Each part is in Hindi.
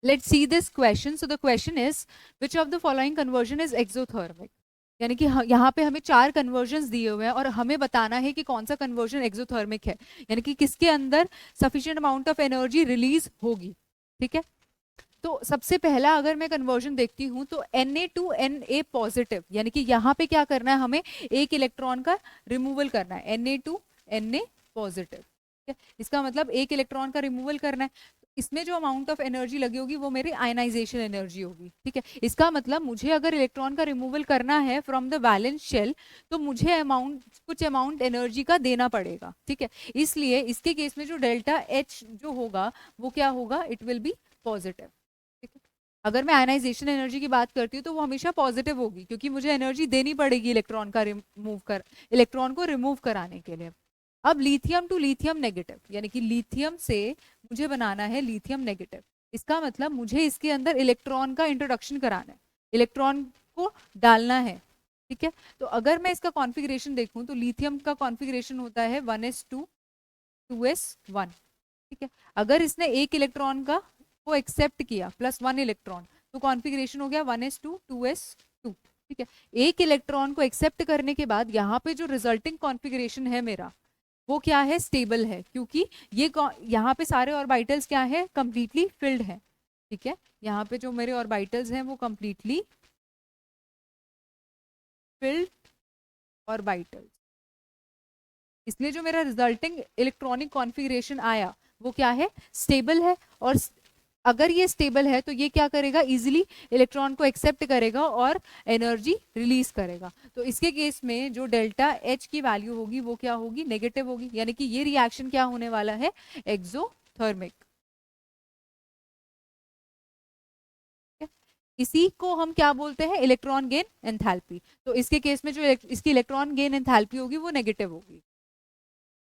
Let's see this question. So the question is which of the following conversion is exothermic. यानी कि यहाँ पे हमें 4 कन्वर्जन्स दिए हुए हैं और हमें बताना है कि कौन सा कन्वर्जन एक्सोथर्मिक है, यानी कि किसके अंदर sufficient amount of energy release होगी. ठीक है, तो सबसे पहला अगर मैं कन्वर्जन देखती हूँ तो Na टू Na पॉजिटिव, यानी कि यहाँ पे क्या करना है, हमें एक इलेक्ट्रॉन का रिमूवल करना है. Na टू Na पॉजिटिव, इसका मतलब एक इलेक्ट्रॉन का रिमूवल करना है. इसमें जो अमाउंट ऑफ एनर्जी लगी होगी वो मेरी आयनाइजेशन एनर्जी होगी. ठीक है, इसका मतलब मुझे अगर इलेक्ट्रॉन का रिमूवल करना है फ्रॉम द वैलेंस शेल तो मुझे कुछ अमाउंट एनर्जी का देना पड़ेगा. ठीक है, इसलिए इसके केस में जो डेल्टा H जो होगा वो क्या होगा, इट विल बी पॉजिटिव. अगर मैं आयनाइजेशन एनर्जी की बात करती हूँ तो वो हमेशा पॉजिटिव होगी, क्योंकि मुझे एनर्जी देनी पड़ेगी इलेक्ट्रॉन को रिमूव कराने के लिए. अब लिथियम टू लिथियम नेगेटिव, यानी कि लिथियम से मुझे बनाना है लिथियम नेगेटिव. इसका मतलब मुझे इसके अंदर इलेक्ट्रॉन का इंट्रोडक्शन कराना है, इलेक्ट्रॉन को डालना है. ठीक है, तो अगर मैं इसका कॉन्फ़िगरेशन देखूं तो लिथियम का कॉन्फ़िगरेशन होता है 1s2 2s1. ठीक है, अगर इसने एक इलेक्ट्रॉन का को एक्सेप्ट किया +1 इलेक्ट्रॉन तो कॉन्फ़िगरेशन हो गया 1s2 2s2. ठीक है, एक इलेक्ट्रॉन को एक्सेप्ट करने के बाद यहाँ पे जो रिजल्टिंग कॉन्फ़िगरेशन है मेरा वो क्या है, स्टेबल है, क्योंकि ये यहाँ पे सारे ऑर्बिटल्स क्या है, कंप्लीटली फिल्ड है. ठीक है, यहाँ पे जो मेरे ऑर्बिटल्स हैं वो कंप्लीटली फिल्ड ऑर्बिटल्स, इसलिए जो मेरा रिजल्टिंग इलेक्ट्रॉनिक कॉन्फ़िगरेशन आया वो क्या है, स्टेबल है. और अगर ये स्टेबल है तो ये क्या करेगा, इजीली इलेक्ट्रॉन को एक्सेप्ट करेगा और एनर्जी रिलीज करेगा. तो इसके केस में जो डेल्टा H की वैल्यू होगी वो क्या होगी, नेगेटिव होगी, यानी कि ये रिएक्शन क्या होने वाला है, एक्सोथर्मिक. इसी को हम क्या बोलते हैं, इलेक्ट्रॉन गेन एंथैल्पी. तो इसके केस में जो इसकी इलेक्ट्रॉन गेन एंथैल्पी होगी वो नेगेटिव होगी.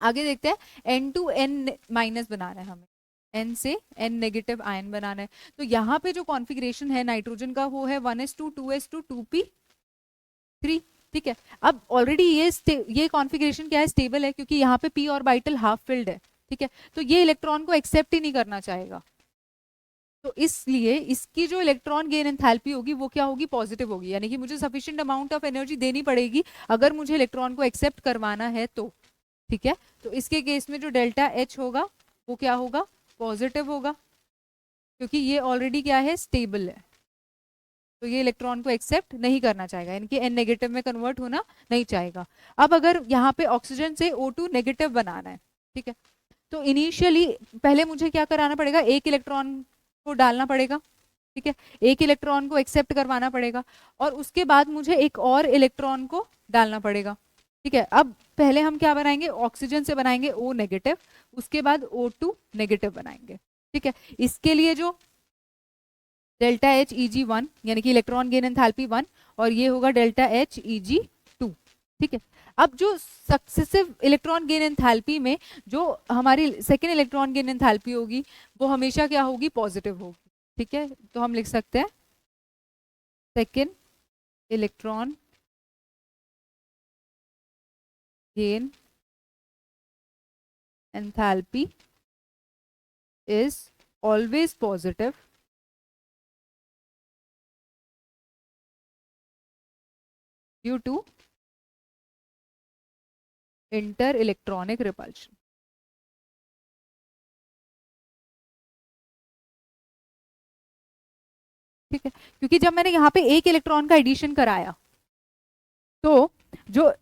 आगे देखते हैं, N टू N माइनस बनाना है हमें, N से N नेगेटिव आयन बनाना है. तो यहाँ पे जो कॉन्फ़िगरेशन है नाइट्रोजन का वो है 1s2 2s2 2p3. ठीक है, अब ऑलरेडी ये कॉन्फ़िगरेशन क्या है, स्टेबल है, क्योंकि यहाँ पे p ऑर्बिटल हाफ फिल्ड है. ठीक है, तो ये इलेक्ट्रॉन को एक्सेप्ट ही नहीं करना चाहेगा, तो इसलिए इसकी जो इलेक्ट्रॉन गेन एंथैल्पी होगी वो क्या होगी, पॉजिटिव होगी, यानी कि मुझे सफिशिएंट अमाउंट ऑफ एनर्जी देनी पड़ेगी अगर मुझे इलेक्ट्रॉन को एक्सेप्ट करवाना है तो. ठीक है, तो इसके केस में जो डेल्टा H होगा वो क्या होगा, पॉजिटिव होगा, क्योंकि ये ऑलरेडी क्या है, स्टेबल है, तो ये इलेक्ट्रॉन को एक्सेप्ट नहीं करना चाहेगा, यानी कि N नेगेटिव में कन्वर्ट होना नहीं चाहेगा. अब अगर यहाँ पे ऑक्सीजन से O2 नेगेटिव बनाना है, ठीक है, तो इनिशियली पहले मुझे क्या कराना पड़ेगा, एक इलेक्ट्रॉन को डालना पड़ेगा. ठीक है, एक इलेक्ट्रॉन को एक्सेप्ट करवाना पड़ेगा और उसके बाद मुझे एक और इलेक्ट्रॉन को डालना पड़ेगा. ठीक है, अब पहले हम क्या बनाएंगे, ऑक्सीजन से बनाएंगे O नेगेटिव, उसके बाद O2 नेगेटिव बनाएंगे. ठीक है, इसके लिए जो डेल्टा H Eg1 यानी कि इलेक्ट्रॉन गेन एंथैल्पी 1 और ये होगा डेल्टा H Eg2. ठीक है, अब जो सक्सेसिव इलेक्ट्रॉन गेन एंथैल्पी में जो हमारी सेकेंड इलेक्ट्रॉन गेन एंथैल्पी होगी वो हमेशा क्या होगी, पॉजिटिव होगी. ठीक है, तो हम लिख सकते हैं second electron gain enthalpy is always positive due to inter-electronic repulsion. ठीक है, क्योंकि जब मैंने यहाँ पे एक इलेक्ट्रॉन का एडिशन कराया तो जो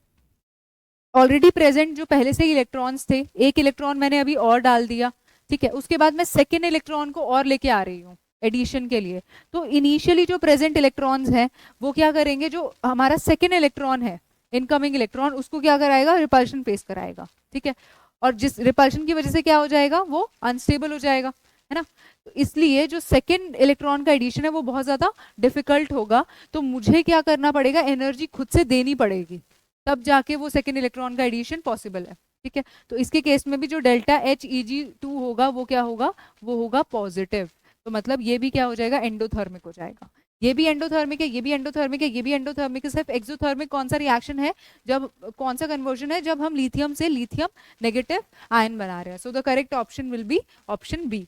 ऑलरेडी प्रेजेंट जो पहले से ही इलेक्ट्रॉन्स थे, एक इलेक्ट्रॉन मैंने अभी और डाल दिया. ठीक है, उसके बाद मैं सेकेंड इलेक्ट्रॉन को और लेके आ रही हूँ एडिशन के लिए, तो इनिशियली जो प्रेजेंट इलेक्ट्रॉन्स हैं वो क्या करेंगे, जो हमारा सेकेंड इलेक्ट्रॉन है इनकमिंग इलेक्ट्रॉन उसको क्या कराएगा, रिपल्शन फेस कराएगा. ठीक है, और जिस रिपल्शन की वजह से क्या हो जाएगा, वो अनस्टेबल हो जाएगा, है ना. तो इसलिए जो सेकेंड इलेक्ट्रॉन का एडिशन है वो बहुत ज्यादा डिफिकल्ट होगा, तो मुझे क्या करना पड़ेगा, एनर्जी खुद से देनी पड़ेगी, तब जाके वो सेकेंड इलेक्ट्रॉन का एडिशन पॉसिबल है. ठीक है, तो इसके केस में भी जो डेल्टा H Eg2 होगा वो क्या होगा, वो होगा पॉजिटिव. तो मतलब ये भी क्या हो जाएगा, एंडोथर्मिक हो जाएगा. ये भी एंडोथर्मिक है, ये भी एंडोथर्मिक है, ये भी एंडोथर्मिक है. सिर्फ एक्सोथर्मिक कौन सा रिएक्शन है, जब कौन सा कन्वर्जन है, जब हम लिथियम से लिथियम नेगेटिव आयन बना रहे हैं. So the correct option will be option B.